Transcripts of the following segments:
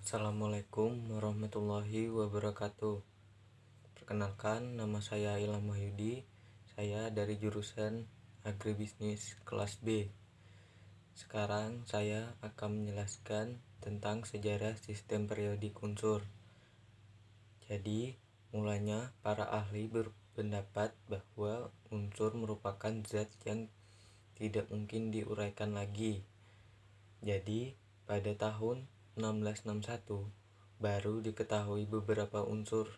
Assalamualaikum warahmatullahi wabarakatuh. Perkenalkan, nama saya Ilham Wahyudi. Saya dari jurusan Agribisnis kelas B. Sekarang saya akan menjelaskan tentang sejarah sistem periodik unsur. Jadi, mulanya para ahli berpendapat bahwa unsur merupakan zat yang tidak mungkin diuraikan lagi. Jadi, pada tahun 1661 baru diketahui beberapa unsur,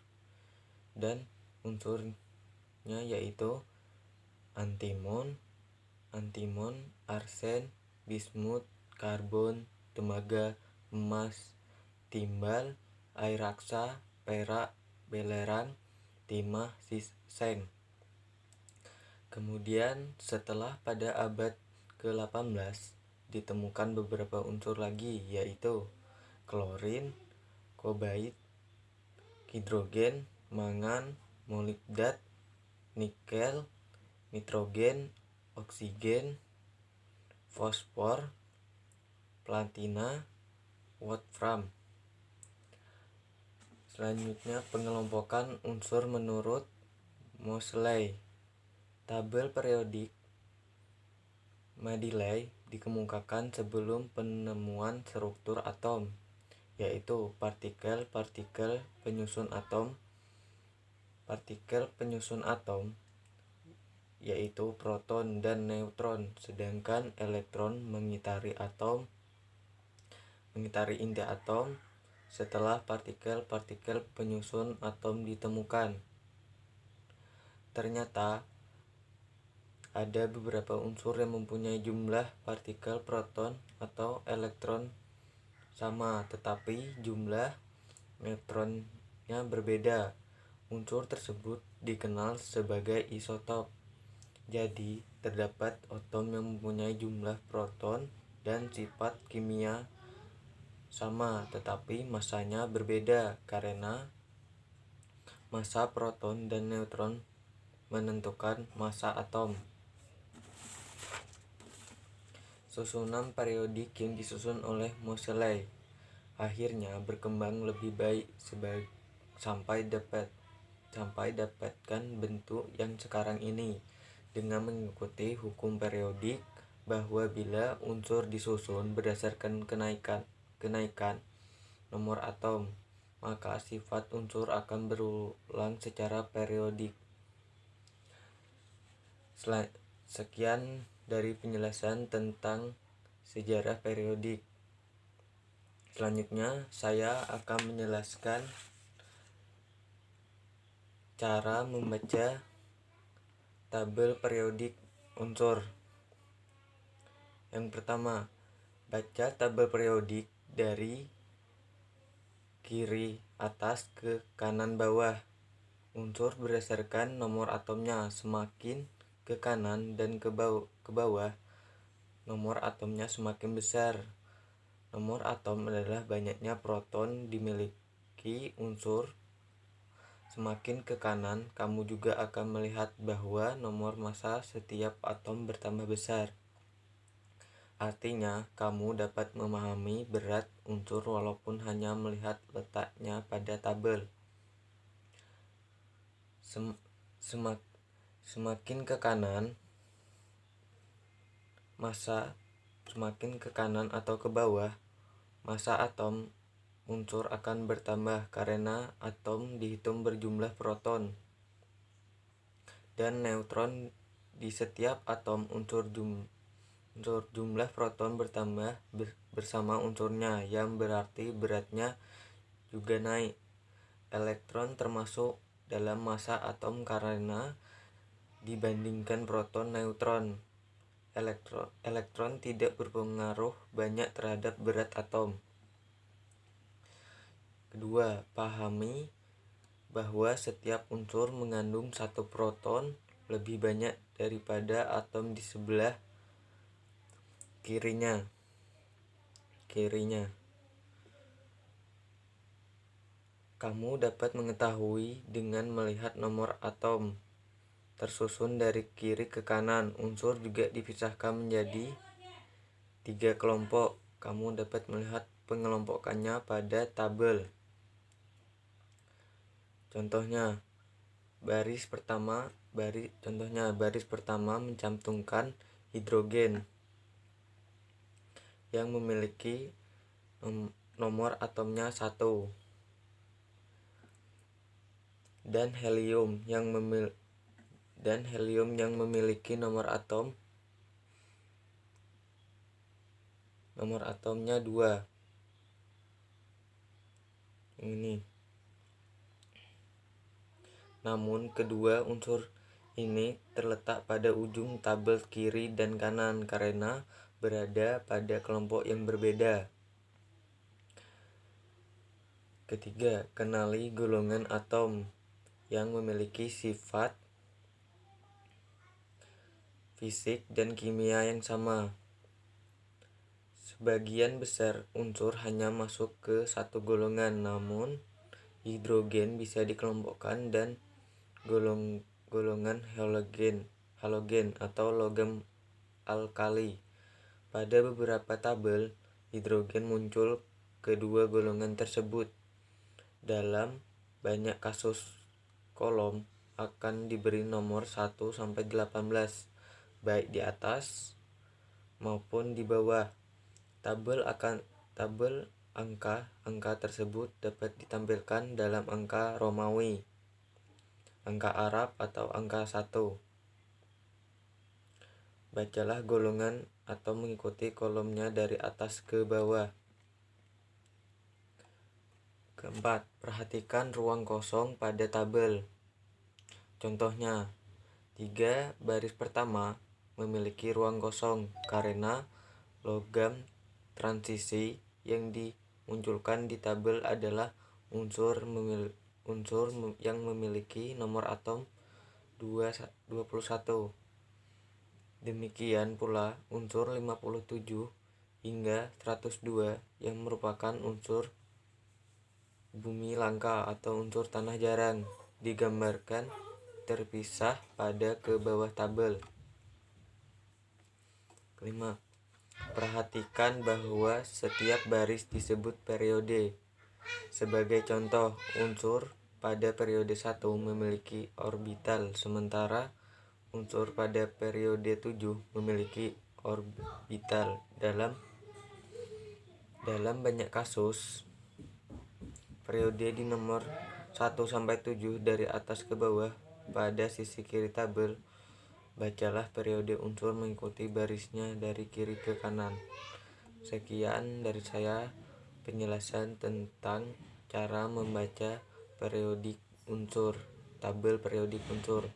dan unsurnya yaitu antimon, arsen, bismut, karbon, tembaga, emas, timbal, air raksa, perak, belerang, timah, seng. Kemudian setelah pada abad ke-18 ditemukan beberapa unsur lagi, yaitu klorin, kobait, hidrogen, mangan, molibdat, nikel, nitrogen, oksigen, fosfor, platina, wolfram. Selanjutnya pengelompokan unsur menurut Moseley. Tabel periodik Mendeley dikemukakan sebelum penemuan struktur atom, yaitu partikel penyusun atom yaitu proton dan neutron, sedangkan elektron mengitari inti atom setelah partikel penyusun atom ditemukan. Ternyata ada beberapa unsur yang mempunyai jumlah partikel proton atau elektron sama, tetapi jumlah neutronnya berbeda. Unsur tersebut dikenal sebagai isotop. Jadi, terdapat atom yang mempunyai jumlah proton dan sifat kimia sama, tetapi masanya berbeda karena massa proton dan neutron menentukan massa atom. Susunan periodik yang disusun oleh Moseley akhirnya berkembang lebih baik sampai dapatkan bentuk yang sekarang ini dengan mengikuti hukum periodik, bahwa bila unsur disusun berdasarkan kenaikan nomor atom, maka sifat unsur akan berulang secara periodik. Sekian dari penjelasan tentang sejarah periodik. Selanjutnya saya akan menjelaskan cara membaca tabel periodik unsur. Yang pertama, baca tabel periodik dari kiri atas ke kanan bawah. Unsur berdasarkan nomor atomnya, semakin ke kanan dan ke bawah nomor atomnya semakin besar. Nomor atom adalah banyaknya proton dimiliki unsur. Semakin ke kanan, kamu juga akan melihat bahwa nomor massa setiap atom bertambah besar. Artinya, kamu dapat memahami berat unsur walaupun hanya melihat letaknya pada tabel. Semakin ke kanan atau ke bawah, massa atom unsur akan bertambah karena atom dihitung berjumlah proton dan neutron di setiap atom. Jumlah proton bertambah bersama unsurnya, yang berarti beratnya juga naik. Elektron termasuk dalam massa atom karena dibandingkan proton neutron, elektron tidak berpengaruh banyak terhadap berat atom. Kedua, pahami bahwa setiap unsur mengandung satu proton lebih banyak daripada atom di sebelah kirinya. Kamu dapat mengetahui dengan melihat nomor atom tersusun dari kiri ke kanan. Unsur juga dipisahkan menjadi 3 kelompok. Kamu dapat melihat pengelompokannya pada tabel. Contohnya, baris pertama mencantumkan hidrogen yang memiliki nomor atomnya 1 dan helium yang memiliki nomor atomnya 2. Ini. Namun kedua unsur ini terletak pada ujung tabel kiri dan kanan karena berada pada kelompok yang berbeda. Ketiga, kenali golongan atom yang memiliki sifat fisik dan kimia yang sama. Sebagian besar unsur hanya masuk ke satu golongan, namun hidrogen bisa dikelompokkan dan golongan halogen atau logam alkali. Pada beberapa tabel, hidrogen muncul kedua golongan tersebut. Dalam banyak kasus, kolom akan diberi nomor 1 sampai 18 baik di atas maupun di bawah. Tabel angka tersebut dapat ditampilkan dalam angka Romawi, angka Arab atau angka 1. Bacalah golongan atau mengikuti kolomnya dari atas ke bawah. Keempat, perhatikan ruang kosong pada tabel. Contohnya, 3 baris pertama memiliki ruang kosong karena logam transisi yang dimunculkan di tabel adalah unsur yang memiliki nomor atom 21. Demikian pula unsur 57 hingga 102 yang merupakan unsur bumi langka atau unsur tanah jarang digambarkan terpisah pada ke bawah tabel. Kelima, perhatikan bahwa setiap baris disebut periode. Sebagai contoh, unsur pada periode 1 memiliki orbital, sementara unsur pada periode 7 memiliki orbital. Dalam banyak kasus, periode di nomor 1 sampai 7 dari atas ke bawah pada sisi kiri tabel. Bacalah periode unsur mengikuti barisnya dari kiri ke kanan. Sekian dari saya penjelasan tentang cara membaca periodik unsur, tabel periodik unsur.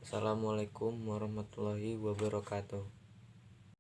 Assalamualaikum warahmatullahi wabarakatuh.